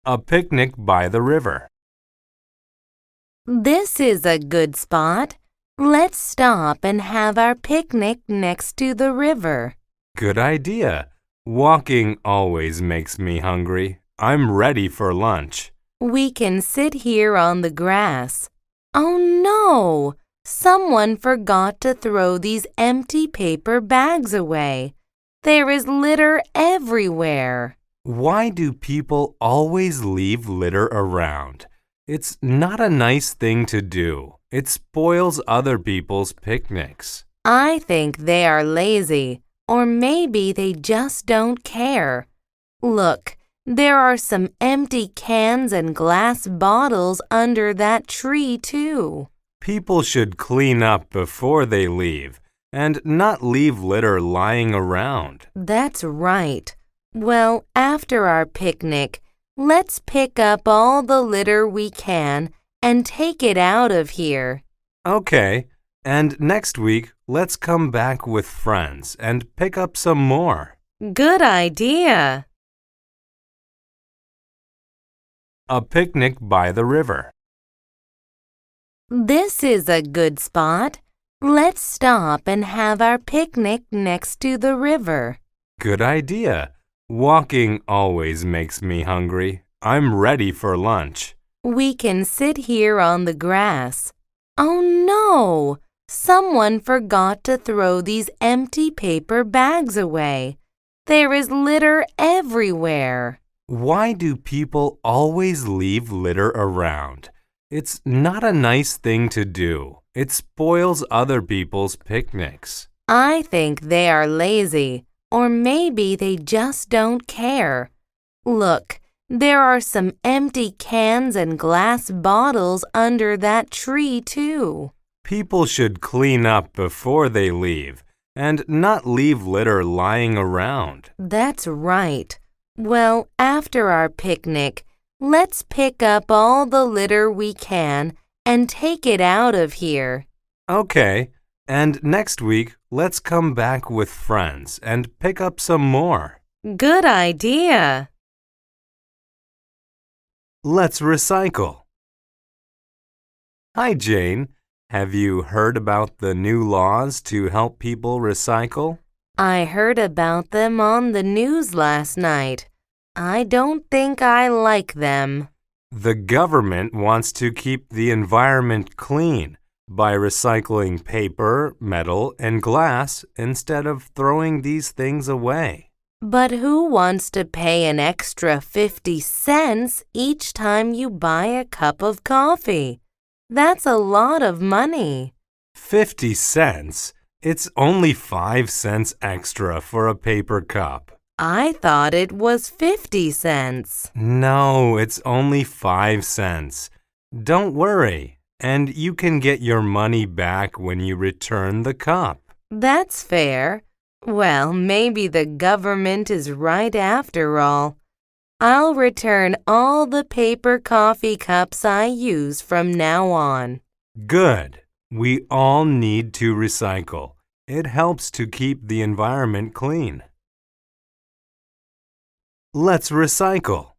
A picnic by the river. This is a good spot. Let's stop and have our picnic next to the river. Good idea. Walking always makes me hungry. I'm ready for lunch. We can sit here on the grass. Oh no! Someone forgot to throw these empty paper bags away. There is litter everywhere. Why do people always leave litter around? It's not a nice thing to do. It spoils other people's picnics. I think they are lazy, or maybe they just don't care. Look, there are some empty cans and glass bottles under that tree, too. People should clean up before they leave and not leave litter lying around. That's right. Well, after our picnic, let's pick up all the litter we can and take it out of here. Okay, and next week, let's come back with friends and pick up some more. Good idea. A picnic by the river. This is a good spot. Let's stop and have our picnic next to the river. Good idea. Walking always makes me hungry. I'm ready for lunch. We can sit here on the grass. Oh no! Someone forgot to throw these empty paper bags away. There is litter everywhere. Why do people always leave litter around? It's not a nice thing to do. It spoils other people's picnics. I think they are lazy, or maybe they just don't care. Look, there are some empty cans and glass bottles under that tree, too. People should clean up before they leave and not leave litter lying around. That's right. Well, after our picnic, let's pick up all the litter we can and take it out of here. Okay, and next week, let's come back with friends and pick up some more. Good idea. Let's recycle. Hi, Jane. Have you heard about the new laws to help people recycle? I heard about them on the news last night. I don't think I like them. The government wants to keep the environment clean by recycling paper, metal, and glass instead of throwing these things away. But who wants to pay an extra 50 cents each time you buy a cup of coffee? That's a lot of money. 50 cents? It's only 5 cents extra for a paper cup. I thought it was 50 cents. No, it's only 5 cents. Don't worry, and you can get your money back when you return the cup. That's fair. Well, maybe the government is right after all. I'll return all the paper coffee cups I use from now on. Good. We all need to recycle. It helps to keep the environment clean. Let's recycle.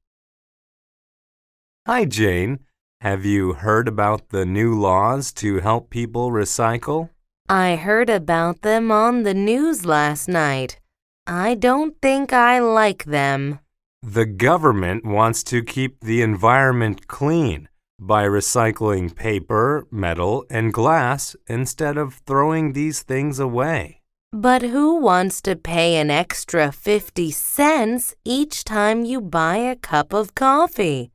Hi, Jane. Have you heard about the new laws to help people recycle? I heard about them on the news last night. I don't think I like them. The government wants to keep the environment clean by recycling paper, metal, and glass instead of throwing these things away. But who wants to pay an extra 50 cents each time you buy a cup of coffee?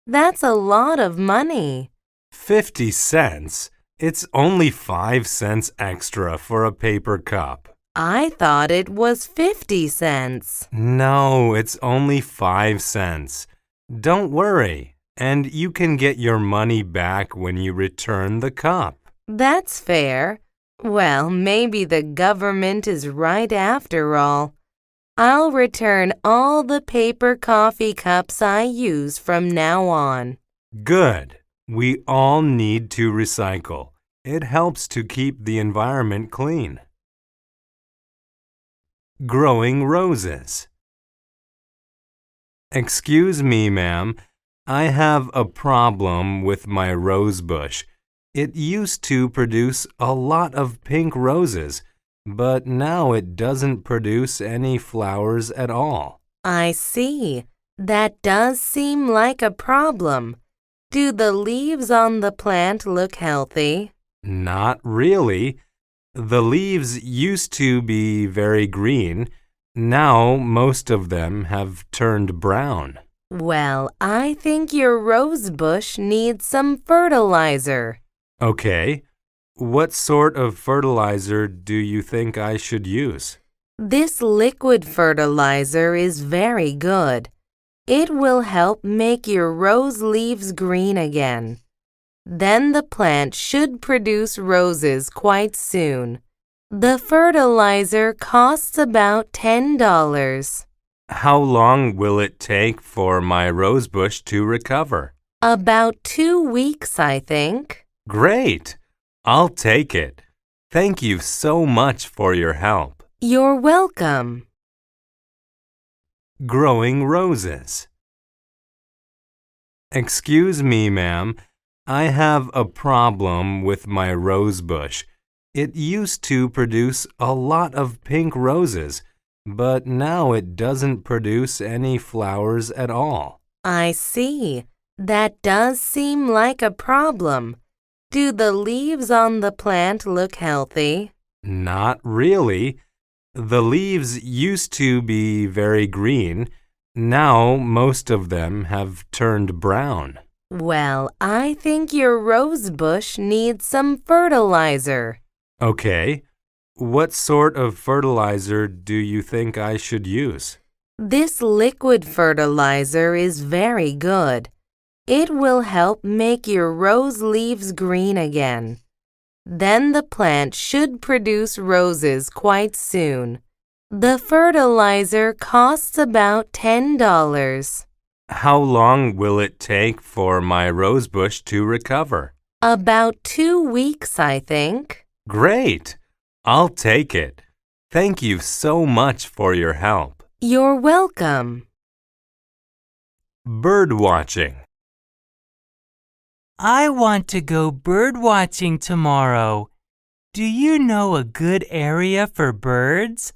That's a lot of money. 50 cents? It's only 5 cents extra for a paper cup. I thought it was 50 cents. No, it's only 5 cents. Don't worry, and you can get your money back when you return the cup. That's fair. Well, maybe the government is right after all. I'll return all the paper coffee cups I use from now on. Good. We all need to recycle. It helps to keep the environment clean. Growing roses. Excuse me, ma'am. I have a problem with my rose bush. It used to produce a lot of pink roses, but now it doesn't produce any flowers at all. I see. That does seem like a problem. Do the leaves on the plant look healthy? Not really. The leaves used to be very green. Now most of them have turned brown. Well, I think your rose bush needs some fertilizer. Okay. What sort of fertilizer do you think I should use? This liquid fertilizer is very good. It will help make your rose leaves green again. Then the plant should produce roses quite soon. The fertilizer costs about $10. How long will it take for my rose bush to recover? About 2 weeks, I think. Great! I'll take it. Thank you so much for your help. You're welcome. Growing roses. Excuse me, ma'am. I have a problem with my rose bush. It used to produce a lot of pink roses, but now it doesn't produce any flowers at all. I see. That does seem like a problem. Do the leaves on the plant look healthy? Not really. The leaves used to be very green. Now most of them have turned brown. Well, I think your rose bush needs some fertilizer. Okay. What sort of fertilizer do you think I should use? This liquid fertilizer is very good. It will help make your rose leaves green again. Then the plant should produce roses quite soon. The fertilizer costs about $10. How long will it take for my rose bush to recover? About 2 weeks, I think. Great! I'll take it. Thank you so much for your help. You're welcome. Bird watching. I want to go bird watching tomorrow. Do you know a good area for birds?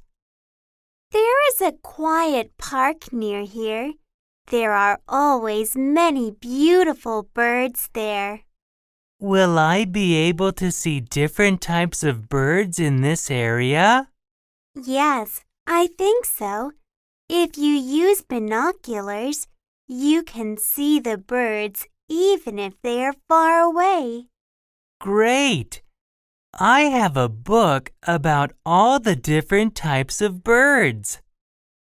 There is a quiet park near here. There are always many beautiful birds there. Will I be able to see different types of birds in this area? Yes, I think so. If you use binoculars, you can see the birds even if they are far away. Great! I have a book about all the different types of birds.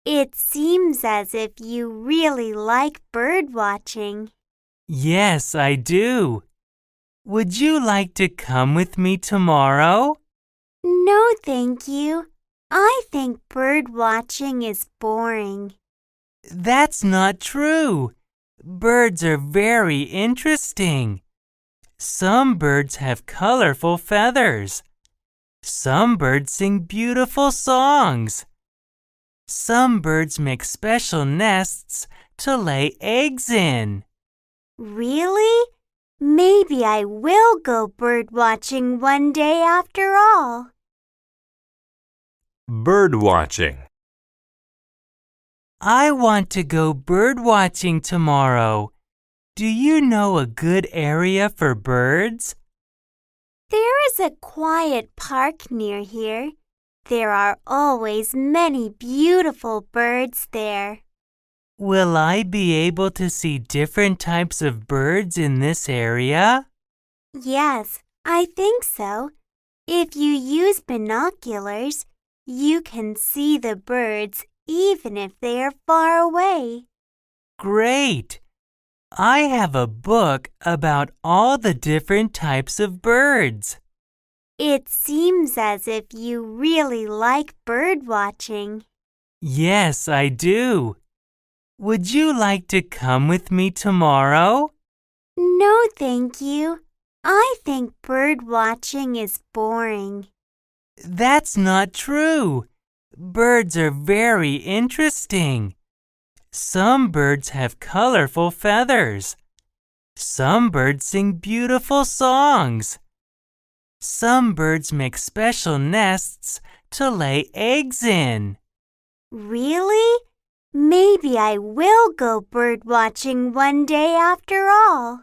It seems as if you really like bird watching. Yes, I do. Would you like to come with me tomorrow? No, thank you. I think bird watching is boring. That's not true. Birds are very interesting. Some birds have colorful feathers. Some birds sing beautiful songs. Some birds make special nests to lay eggs in. Really? Maybe I will go bird watching one day after all. Bird watching. I want to go bird watching tomorrow. Do you know a good area for birds? There is a quiet park near here. There are always many beautiful birds there. Will I be able to see different types of birds in this area? Yes, I think so. If you use binoculars, you can see the birds even if they are far away. Great! I have a book about all the different types of birds. It seems as if you really like bird watching. Yes, I do. Would you like to come with me tomorrow? No, thank you. I think bird watching is boring. That's not true. Birds are very interesting. Some birds have colorful feathers. Some birds sing beautiful songs. Some birds make special nests to lay eggs in. Really? Maybe I will go bird watching one day after all.